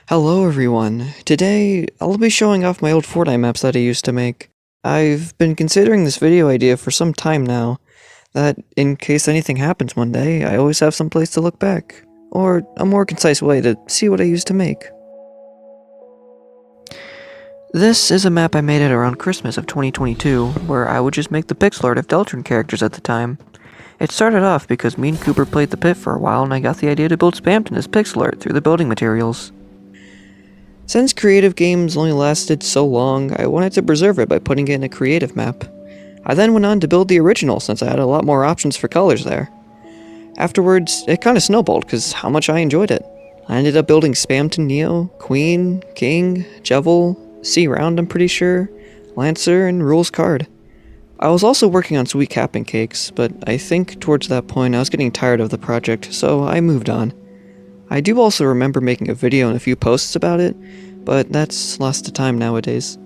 Hello everyone. Today, I'll be showing off my old Fortnite maps that I used to make. I've been considering this video idea for some time now, that in case anything happens one day, I always have some place to look back, or a more concise way to see what I used to make. This is a map I made at around Christmas of 2022, where I would just make the pixel art of Delatrune characters at the time. It started off because me and Cooper played the pit for a while and I got the idea to build Spamton as pixel art through the building materials. Since creative games only lasted so long, I wanted to preserve it by putting it in a creative map. I then went on to build the original since I had a lot more options for colors there. Afterwards, it kinda snowballed because how much I enjoyed it. I ended up building Spamton Neo, Queen, King, Jevil, C-Round I'm pretty sure, Lancer, and Rules Card. I was also working on Sweet Capping Cakes, but I think towards that point I was getting tired of the project, so I moved on. I do also remember making a video and a few posts about it, but that's lost to time nowadays.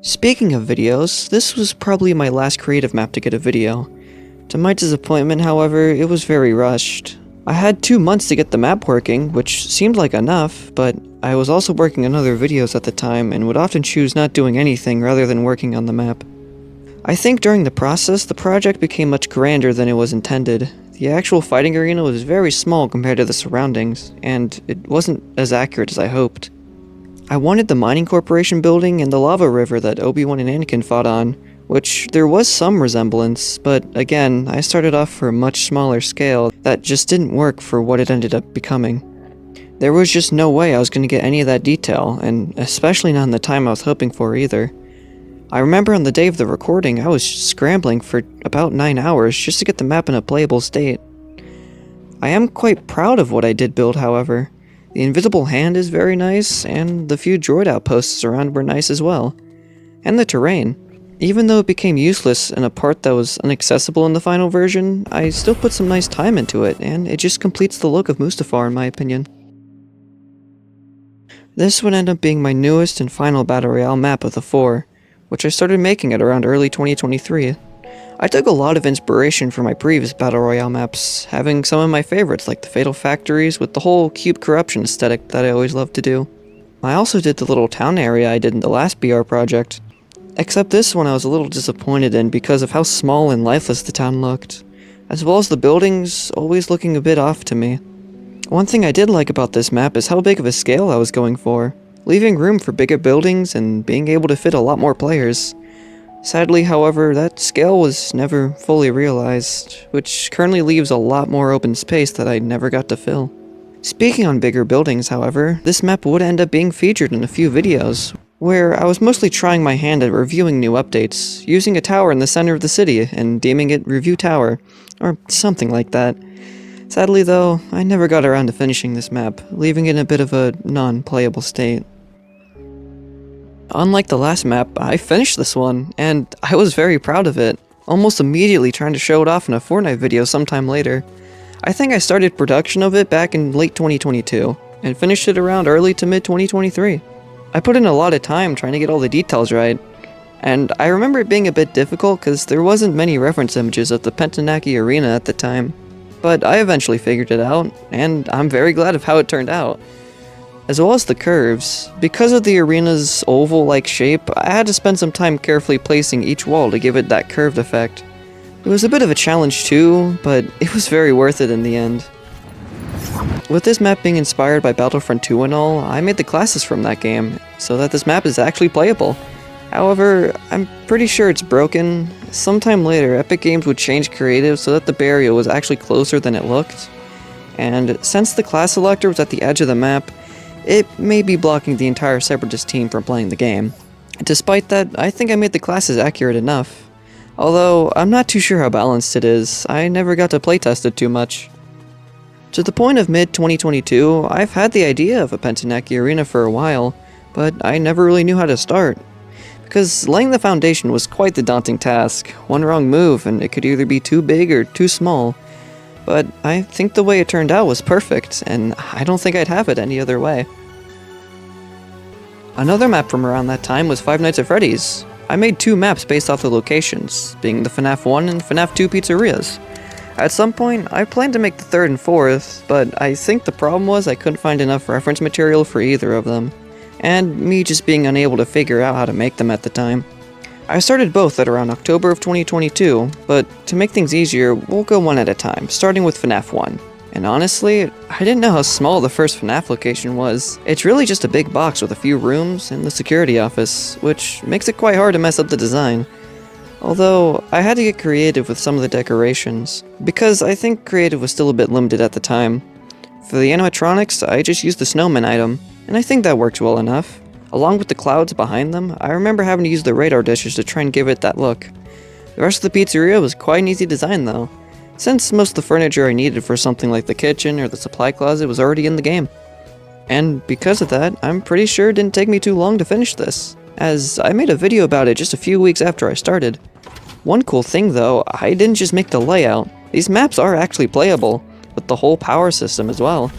Speaking of videos, this was probably my last creative map to get a video. To my disappointment, however, it was very rushed. I had 2 months to get the map working, which seemed like enough, but I was also working on other videos at the time and would often choose not doing anything rather than working on the map. I think during the process, the project became much grander than it was intended. The actual fighting arena was very small compared to the surroundings, and it wasn't as accurate as I hoped. I wanted the mining corporation building and the lava river that Obi-Wan and Anakin fought on, which there was some resemblance, but again, I started off for a much smaller scale that just didn't work for what it ended up becoming. There was just no way I was going to get any of that detail, and especially not in the time I was hoping for either. I remember on the day of the recording, I was scrambling for about 9 hours just to get the map in a playable state. I am quite proud of what I did build, however. The invisible hand is very nice, and the few droid outposts around were nice as well. And the terrain. Even though it became useless in a part that was inaccessible in the final version, I still put some nice time into it, and it just completes the look of Mustafar in my opinion. This would end up being my newest and final Battle Royale map of the 4, which I started making at around early 2023. I took a lot of inspiration from my previous Battle Royale maps, having some of my favorites like the Fatal Factories with the whole cube corruption aesthetic that I always loved to do. I also did the little town area I did in the last BR project. Except this one I was a little disappointed in because of how small and lifeless the town looked, as well as the buildings always looking a bit off to me. One thing I did like about this map is how big of a scale I was going for, leaving room for bigger buildings and being able to fit a lot more players. Sadly, however, that scale was never fully realized, which currently leaves a lot more open space that I never got to fill. Speaking on bigger buildings, however, this map would end up being featured in a few videos, where I was mostly trying my hand at reviewing new updates, using a tower in the center of the city and deeming it Review Tower, or something like that. Sadly though, I never got around to finishing this map, leaving it in a bit of a non-playable state. Unlike the last map, I finished this one, and I was very proud of it, almost immediately trying to show it off in a Fortnite video sometime later. I think I started production of it back in late 2022, and finished it around early to mid 2023. I put in a lot of time trying to get all the details right, and I remember it being a bit difficult because there wasn't many reference images of the Pentanaki arena at the time. But I eventually figured it out, and I'm very glad of how it turned out. As well as the curves, because of the arena's oval-like shape, I had to spend some time carefully placing each wall to give it that curved effect. It was a bit of a challenge too, but it was very worth it in the end. With this map being inspired by Battlefront 2 and all, I made the classes from that game, so that this map is actually playable. However, I'm pretty sure it's broken. Sometime later, Epic Games would change creative so that the barrier was actually closer than it looked. And since the class selector was at the edge of the map, it may be blocking the entire Separatist team from playing the game. Despite that, I think I made the classes accurate enough. Although, I'm not too sure how balanced it is. I never got to playtest it too much. To the point of mid-2022, I've had the idea of a Pentanaki arena for a while, but I never really knew how to start. Because laying the foundation was quite the daunting task. One wrong move and it could either be too big or too small. But I think the way it turned out was perfect, and I don't think I'd have it any other way. Another map from around that time was Five Nights at Freddy's. I made 2 maps based off the locations, being the FNAF 1 and FNAF 2 pizzerias. At some point, I planned to make the third and fourth, but I think the problem was I couldn't find enough reference material for either of them, and me just being unable to figure out how to make them at the time. I started both at around October of 2022, but to make things easier, we'll go one at a time, starting with FNAF 1. And honestly, I didn't know how small the first FNAF location was. It's really just a big box with a few rooms and the security office, which makes it quite hard to mess up the design. Although, I had to get creative with some of the decorations, because I think creative was still a bit limited at the time. For the animatronics, I just used the snowman item, and I think that works well enough. Along with the clouds behind them, I remember having to use the radar dishes to try and give it that look. The rest of the pizzeria was quite an easy design though, since most of the furniture I needed for something like the kitchen or the supply closet was already in the game. And because of that, I'm pretty sure it didn't take me too long to finish this, as I made a video about it just a few weeks after I started. One cool thing though, I didn't just make the layout. These maps are actually playable, with the whole power system as well.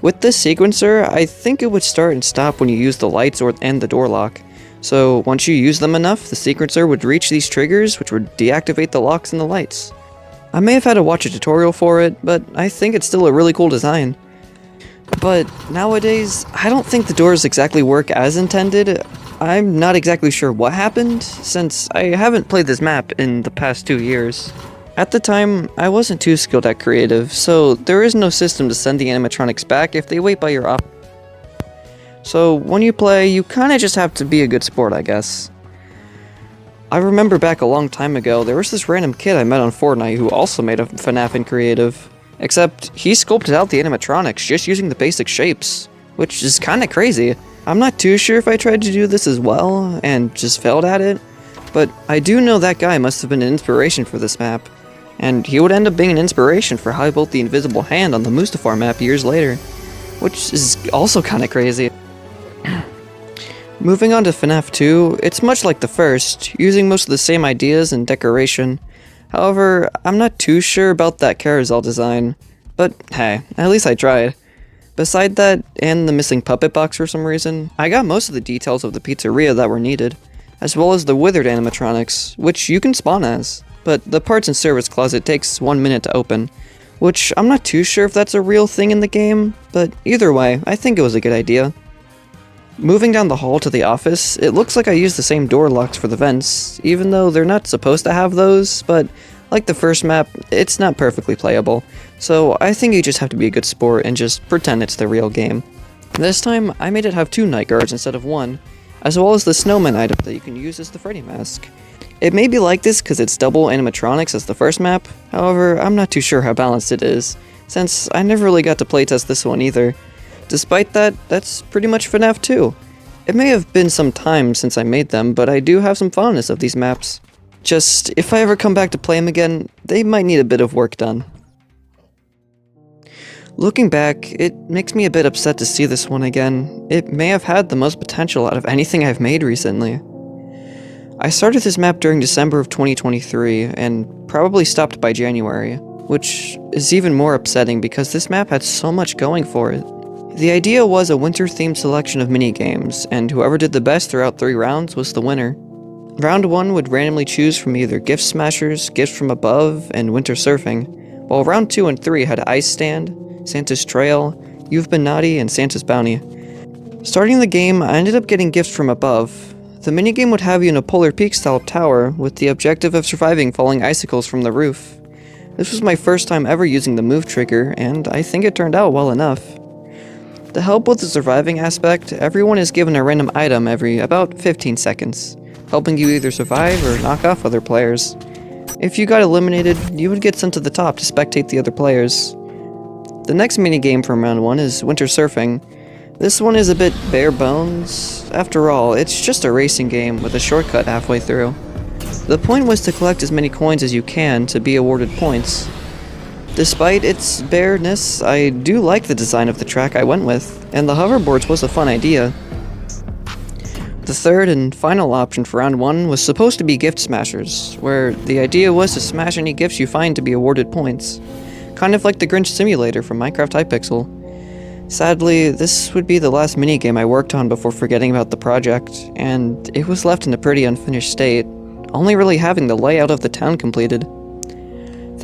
With this sequencer, I think it would start and stop when you use the lights and the door lock. So once you use them enough, the sequencer would reach these triggers, which would deactivate the locks and the lights. I may have had to watch a tutorial for it, but I think it's still a really cool design. But nowadays, I don't think the doors exactly work as intended. I'm not exactly sure what happened, since I haven't played this map in the past 2 years. At the time, I wasn't too skilled at creative, so there is no system to send the animatronics back if they wait by your op. So when you play, you kinda just have to be a good sport, I guess. I remember back a long time ago, there was this random kid I met on Fortnite who also made a FNAF in creative. Except, he sculpted out the animatronics just using the basic shapes, which is kinda crazy. I'm not too sure if I tried to do this as well, and just failed at it, but I do know that guy must have been an inspiration for this map, and he would end up being an inspiration for how I built the invisible hand on the MUSTAFAR map years later, which is also kinda crazy. Moving on to FNAF 2, it's much like the first, using most of the same ideas and decoration. However, I'm not too sure about that carousel design, but hey, at least I tried. Beside that, and the missing puppet box for some reason, I got most of the details of the pizzeria that were needed, as well as the withered animatronics, which you can spawn as, but the parts and service closet takes 1 minute to open, which I'm not too sure if that's a real thing in the game, but either way, I think it was a good idea. Moving down the hall to the office, it looks like I used the same door locks for the vents, even though they're not supposed to have those, but like the first map, it's not perfectly playable, so I think you just have to be a good sport and just pretend it's the real game. This time, I made it have 2 night guards instead of 1, as well as the snowman item that you can use as the Freddy mask. It may be like this because it's double animatronics as the first map, however, I'm not too sure how balanced it is, since I never really got to playtest this one either. Despite that, that's pretty much FNAF 2. It may have been some time since I made them, but I do have some fondness of these maps. Just, if I ever come back to play them again, they might need a bit of work done. Looking back, it makes me a bit upset to see this one again. It may have had the most potential out of anything I've made recently. I started this map during December of 2023, and probably stopped by January, which is even more upsetting because this map had so much going for it. The idea was a winter-themed selection of minigames, and whoever did the best throughout 3 rounds was the winner. Round 1 would randomly choose from either Gift Smashers, Gifts from Above, and Winter Surfing, while Round 2 and 3 had Ice Stand, Santa's Trail, You've Been Naughty, and Santa's Bounty. Starting the game, I ended up getting Gifts from Above. The minigame would have you in a Polar Peak-style tower, with the objective of surviving falling icicles from the roof. This was my first time ever using the move trigger, and I think it turned out well enough. To help with the surviving aspect, everyone is given a random item every about 15 seconds, helping you either survive or knock off other players. If you got eliminated, you would get sent to the top to spectate the other players. The next minigame from round 1 is Winter Surfing. This one is a bit bare bones. After all, it's just a racing game with a shortcut halfway through. The point was to collect as many coins as you can to be awarded points. Despite its bareness, I do like the design of the track I went with, and the hoverboards was a fun idea. The third and final option for round 1 was supposed to be Gift Smashers, where the idea was to smash any gifts you find to be awarded points. Kind of like the Grinch Simulator from Minecraft Hypixel. Sadly, this would be the last minigame I worked on before forgetting about the project, and it was left in a pretty unfinished state, only really having the layout of the town completed.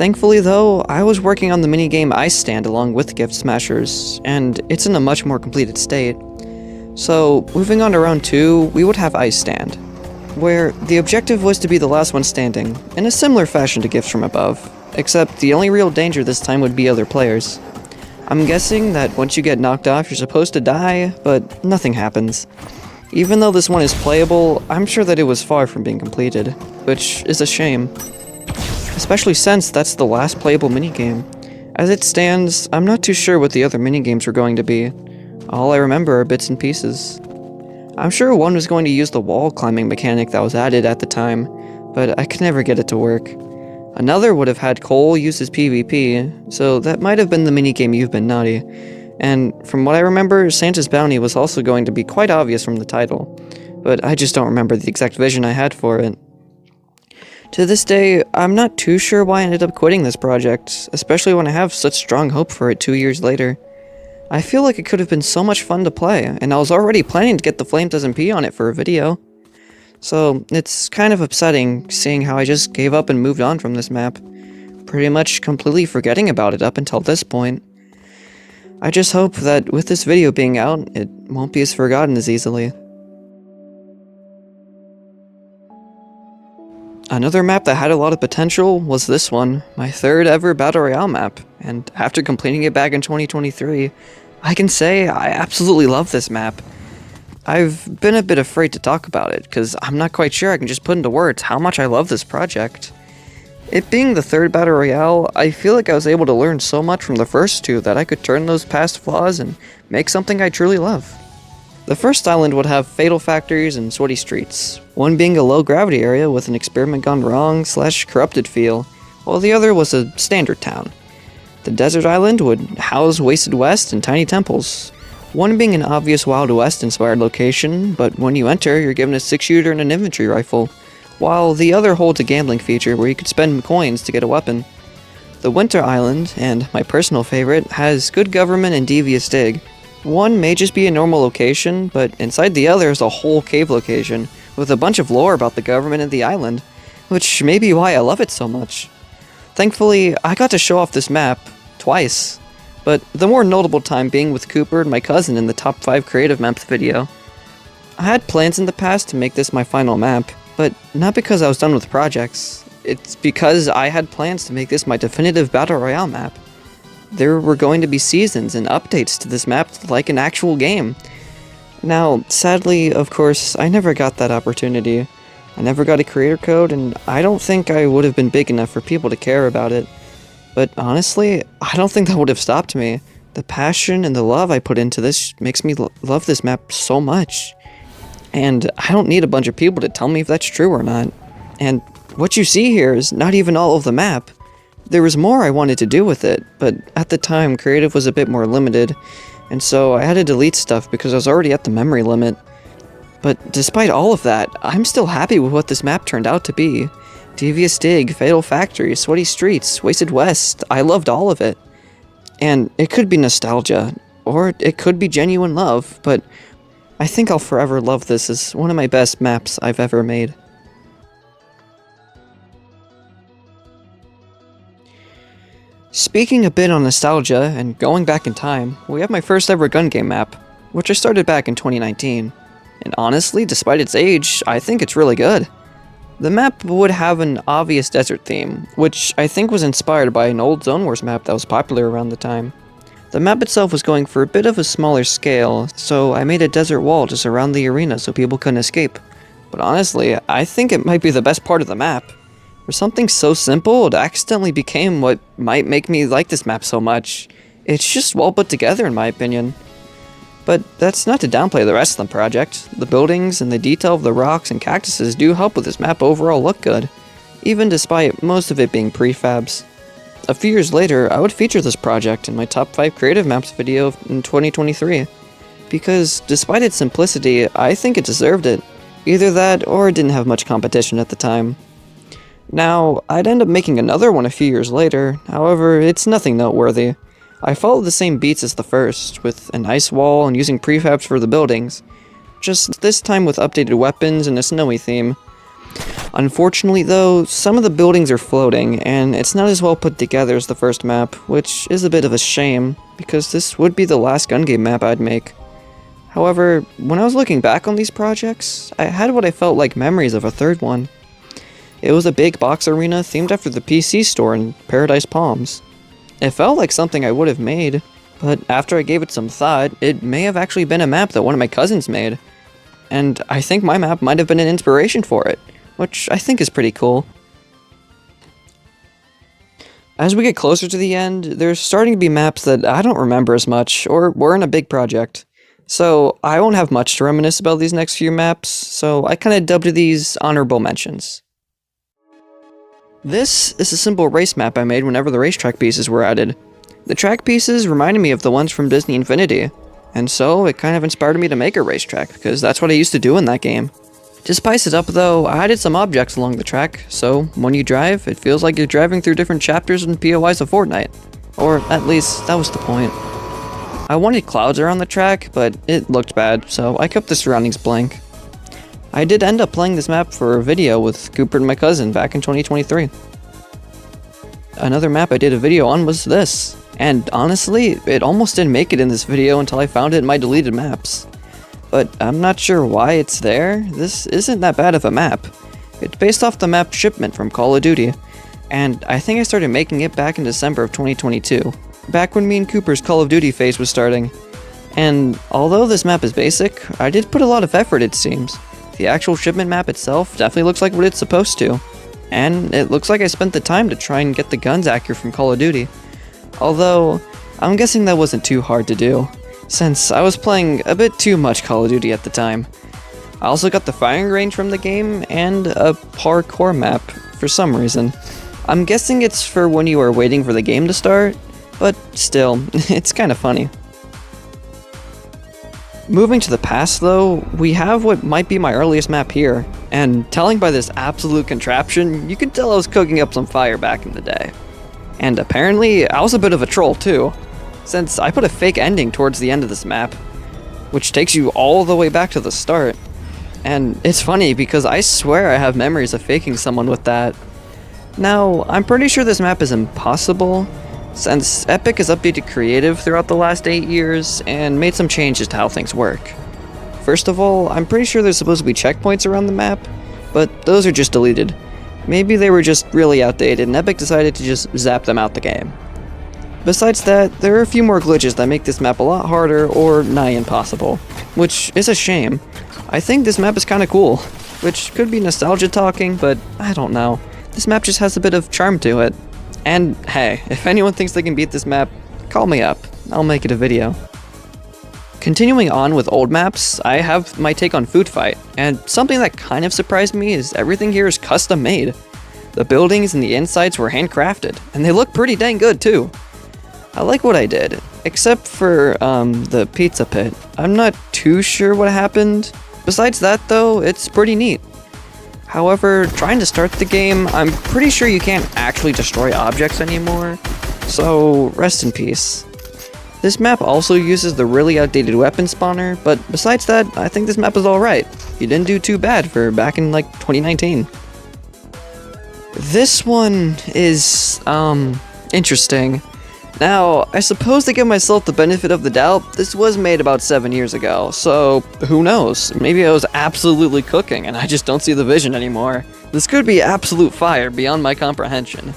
Thankfully though, I was working on the minigame Ice Stand along with Gift Smashers, and it's in a much more completed state. So, moving on to round 2, we would have Ice Stand, where the objective was to be the last one standing, in a similar fashion to Gifts from Above, except the only real danger this time would be other players. I'm guessing that once you get knocked off you're supposed to die, but nothing happens. Even though this one is playable, I'm sure that it was far from being completed, which is a shame. Especially since that's the last playable minigame. As it stands, I'm not too sure what the other minigames were going to be. All I remember are bits and pieces. I'm sure one was going to use the wall climbing mechanic that was added at the time, but I could never get it to work. Another would have had Cole use his PvP, so that might have been the minigame You've Been Naughty. And from what I remember, Santa's Bounty was also going to be quite obvious from the title, but I just don't remember the exact vision I had for it. To this day, I'm not too sure why I ended up quitting this project, especially when I have such strong hope for it 2 years later. I feel like it could have been so much fun to play, and I was already planning to get the Flames SMP on it for a video. So, it's kind of upsetting seeing how I just gave up and moved on from this map, pretty much completely forgetting about it up until this point. I just hope that with this video being out, it won't be as forgotten as easily. Another map that had a lot of potential was this one, my third ever Battle Royale map, and after completing it back in 2023, I can say I absolutely love this map. I've been a bit afraid to talk about it, because I'm not quite sure I can just put into words how much I love this project. It being the third Battle Royale, I feel like I was able to learn so much from the first two that I could turn those past flaws and make something I truly love. The first island would have fatal factories and sweaty streets, one being a low gravity area with an experiment gone wrong / corrupted feel, while the other was a standard town. The desert island would house Wasted West and tiny temples, one being an obvious Wild West inspired location, but when you enter you're given a 6-shooter and an infantry rifle, while the other holds a gambling feature where you could spend coins to get a weapon. The Winter Island, and my personal favorite, has good government and devious dig. One may just be a normal location, but inside the other is a whole cave location, with a bunch of lore about the government and the island, which may be why I love it so much. Thankfully, I got to show off this map, twice, but the more notable time being with Cooper and my cousin in the top 5 creative maps video. I had plans in the past to make this my final map, but not because I was done with projects, it's because I had plans to make this my definitive Battle Royale map. There were going to be seasons and updates to this map like an actual game. Now, sadly, of course, I never got that opportunity. I never got a creator code, and I don't think I would have been big enough for people to care about it. But honestly, I don't think that would have stopped me. The passion and the love I put into this makes me love this map so much. And I don't need a bunch of people to tell me if that's true or not. And what you see here is not even all of the map. There was more I wanted to do with it, but at the time creative was a bit more limited, and so I had to delete stuff because I was already at the memory limit. But despite all of that, I'm still happy with what this map turned out to be. Devious Dig, Fatal Factory, Sweaty Streets, Wasted West, I loved all of it. And it could be nostalgia, or it could be genuine love, but I think I'll forever love this as one of my best maps I've ever made. Speaking a bit on nostalgia, and going back in time, we have my first ever gun game map, which I started back in 2019. And honestly, despite its age, I think it's really good. The map would have an obvious desert theme, which I think was inspired by an old Zone Wars map that was popular around the time. The map itself was going for a bit of a smaller scale, so I made a desert wall to surround the arena so people couldn't escape. But honestly, I think it might be the best part of the map. For something so simple, it accidentally became what might make me like this map so much. It's just well put together in my opinion. But that's not to downplay the rest of the project. The buildings and the detail of the rocks and cactuses do help with this map overall look good, even despite most of it being prefabs. A few years later, I would feature this project in my top 5 creative maps video in 2023, because despite its simplicity, I think it deserved it. Either that, or it didn't have much competition at the time. Now, I'd end up making another one a few years later, however, it's nothing noteworthy. I followed the same beats as the first, with an ice wall and using prefabs for the buildings, just this time with updated weapons and a snowy theme. Unfortunately though, some of the buildings are floating, and it's not as well put together as the first map, which is a bit of a shame, because this would be the last gun game map I'd make. However, when I was looking back on these projects, I had what I felt like memories of a third one. It was a big box arena themed after the PC store in Paradise Palms. It felt like something I would have made, but after I gave it some thought, it may have actually been a map that one of my cousins made. And I think my map might have been an inspiration for it, which I think is pretty cool. As we get closer to the end, there's starting to be maps that I don't remember as much, or were in a big project. So I won't have much to reminisce about these next few maps, so I kinda dubbed these honorable mentions. This is a simple race map I made whenever the racetrack pieces were added. The track pieces reminded me of the ones from Disney Infinity, and so it kind of inspired me to make a racetrack, because that's what I used to do in that game. To spice it up though, I added some objects along the track, so when you drive, it feels like you're driving through different chapters and POIs of Fortnite. Or at least, that was the point. I wanted clouds around the track, but it looked bad, so I kept the surroundings blank. I did end up playing this map for a video with Cooper and my cousin back in 2023. Another map I did a video on was this, and honestly, it almost didn't make it in this video until I found it in my deleted maps. But I'm not sure why it's there. This isn't that bad of a map. It's based off the map Shipment from Call of Duty, and I think I started making it back in December of 2022. Back when me and Cooper's Call of Duty phase was starting. And although this map is basic, I did put a lot of effort, it seems. The actual shipment map itself definitely looks like what it's supposed to. And it looks like I spent the time to try and get the guns accurate from Call of Duty. Although, I'm guessing that wasn't too hard to do, since I was playing a bit too much Call of Duty at the time. I also got the firing range from the game, and a parkour map, for some reason. I'm guessing it's for when you are waiting for the game to start, but still, it's kinda funny. Moving to the past though, we have what might be my earliest map here, and telling by this absolute contraption, you can tell I was cooking up some fire back in the day. And apparently, I was a bit of a troll too, since I put a fake ending towards the end of this map, which takes you all the way back to the start. And it's funny because I swear I have memories of faking someone with that. Now, I'm pretty sure this map is impossible, since Epic has updated creative throughout the last 8 years and made some changes to how things work. First of all, I'm pretty sure there's supposed to be checkpoints around the map, but those are just deleted. Maybe they were just really outdated and Epic decided to just zap them out the game. Besides that, there are a few more glitches that make this map a lot harder or nigh impossible, which is a shame. I think this map is kinda cool, which could be nostalgia talking, but I don't know. This map just has a bit of charm to it. And hey, if anyone thinks they can beat this map, call me up. I'll make it a video. Continuing on with old maps, I have my take on Food Fight, and something that kind of surprised me is everything here is custom made. The buildings and the insides were handcrafted, and they look pretty dang good too. I like what I did, except for the pizza pit. I'm not too sure what happened. Besides that though, it's pretty neat. However, trying to start the game, I'm pretty sure you can't actually destroy objects anymore, so rest in peace. This map also uses the really outdated weapon spawner, but besides that, I think this map is alright. You didn't do too bad for back in like 2019. This one is, interesting. Now, I suppose to give myself the benefit of the doubt, this was made about 7 years ago, so who knows? Maybe I was absolutely cooking and I just don't see the vision anymore. This could be absolute fire beyond my comprehension.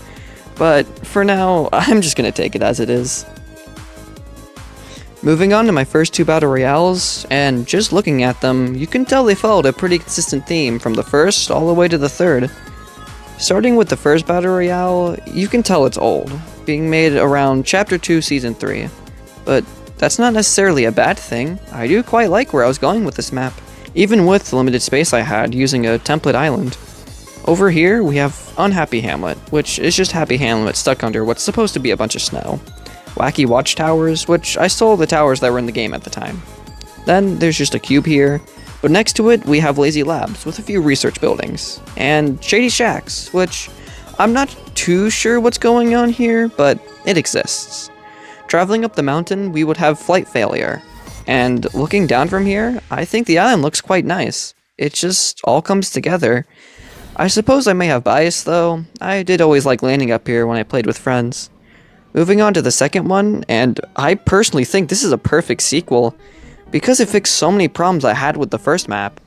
But for now, I'm just gonna take it as it is. Moving on to my first two battle royales, and just looking at them, you can tell they followed a pretty consistent theme from the first all the way to the third. Starting with the first battle royale, you can tell it's old, being made around Chapter 2, Season 3. But that's not necessarily a bad thing. I do quite like where I was going with this map, even with the limited space I had using a template island. Over here, we have Unhappy Hamlet, which is just Happy Hamlet stuck under what's supposed to be a bunch of snow. Wacky Watchtowers, which I stole the towers that were in the game at the time. Then there's just a cube here, but next to it we have Lazy Labs with a few research buildings, and Shady Shacks, which I'm not too sure what's going on here, but it exists. Traveling up the mountain, we would have Flight Failure, and looking down from here, I think the island looks quite nice. It just all comes together. I suppose I may have bias though, I did always like landing up here when I played with friends. Moving on to the second one, and I personally think this is a perfect sequel, because it fixed so many problems I had with the first map.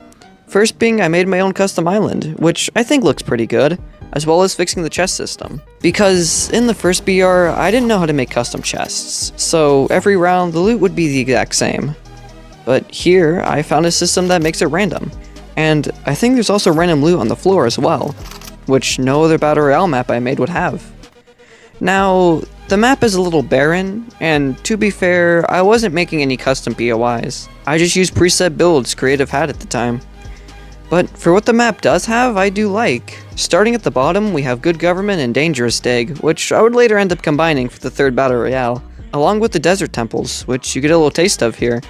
First being I made my own custom island, which I think looks pretty good, as well as fixing the chest system. Because in the first BR, I didn't know how to make custom chests, so every round the loot would be the exact same. But here, I found a system that makes it random, and I think there's also random loot on the floor as well, which no other Battle Royale map I made would have. Now, the map is a little barren, and to be fair, I wasn't making any custom POIs. I just used preset builds Creative had at the time. But for what the map does have, I do like. Starting at the bottom, we have Good Government and Dangerous Dig, which I would later end up combining for the third Battle Royale, along with the Desert Temples, which you get a little taste of here.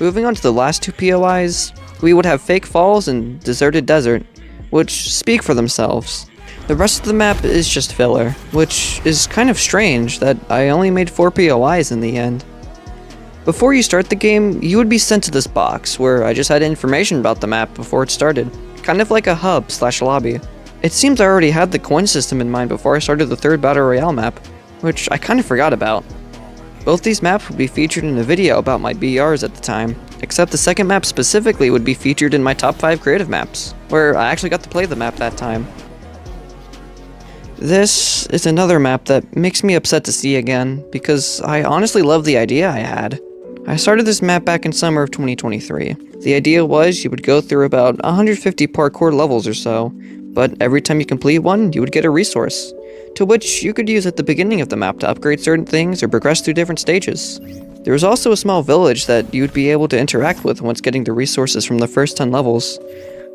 Moving on to the last two POIs, we would have Fake Falls and Deserted Desert, which speak for themselves. The rest of the map is just filler, which is kind of strange that I only made 4 POIs in the end. Before you start the game, you would be sent to this box, where I just had information about the map before it started, kind of like a hub/lobby. It seems I already had the coin system in mind before I started the third Battle Royale map, which I kind of forgot about. Both these maps would be featured in a video about my BRs at the time, except the second map specifically would be featured in my top 5 creative maps, where I actually got to play the map that time. This is another map that makes me upset to see again, because I honestly love the idea I had. I started this map back in summer of 2023. The idea was you would go through about 150 parkour levels or so, but every time you complete one, you would get a resource, to which you could use at the beginning of the map to upgrade certain things or progress through different stages. There was also a small village that you would be able to interact with once getting the resources from the first 10 levels.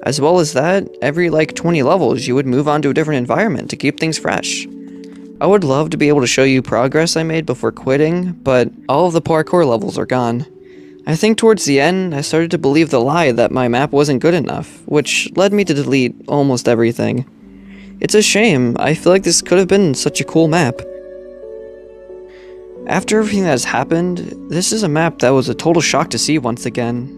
As well as that, every 20 levels you would move on to a different environment to keep things fresh. I would love to be able to show you progress I made before quitting, but all of the parkour levels are gone. I think towards the end, I started to believe the lie that my map wasn't good enough, which led me to delete almost everything. It's a shame, I feel like this could have been such a cool map. After everything that has happened, this is a map that was a total shock to see once again.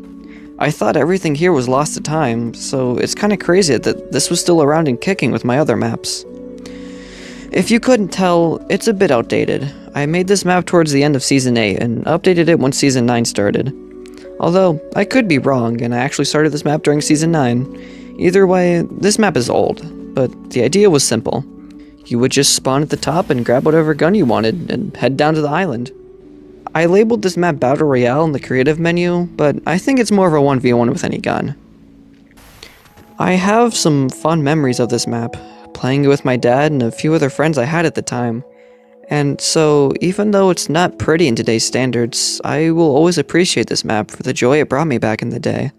I thought everything here was lost to time, so it's kinda crazy that this was still around and kicking with my other maps. If you couldn't tell, it's a bit outdated. I made this map towards the end of Season 8 and updated it once Season 9 started. Although, I could be wrong and I actually started this map during Season 9. Either way, this map is old, but the idea was simple. You would just spawn at the top and grab whatever gun you wanted and head down to the island. I labeled this map Battle Royale in the creative menu, but I think it's more of a 1v1 with any gun. I have some fond memories of this map, playing it with my dad and a few other friends I had at the time. And so, even though it's not pretty in today's standards, I will always appreciate this map for the joy it brought me back in the day.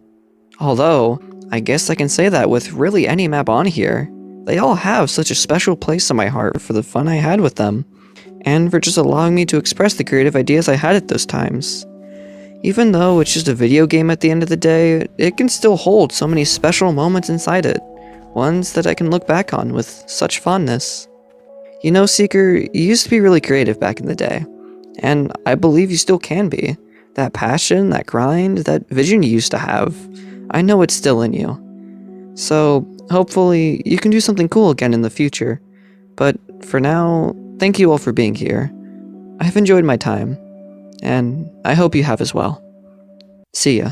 Although, I guess I can say that with really any map on here. They all have such a special place in my heart for the fun I had with them, and for just allowing me to express the creative ideas I had at those times. Even though it's just a video game at the end of the day, it can still hold so many special moments inside it, ones that I can look back on with such fondness. You know, Seeker, you used to be really creative back in the day, and I believe you still can be. That passion, that grind, that vision you used to have, I know it's still in you. So, hopefully, you can do something cool again in the future. But for now, thank you all for being here. I've enjoyed my time, and I hope you have as well. See ya.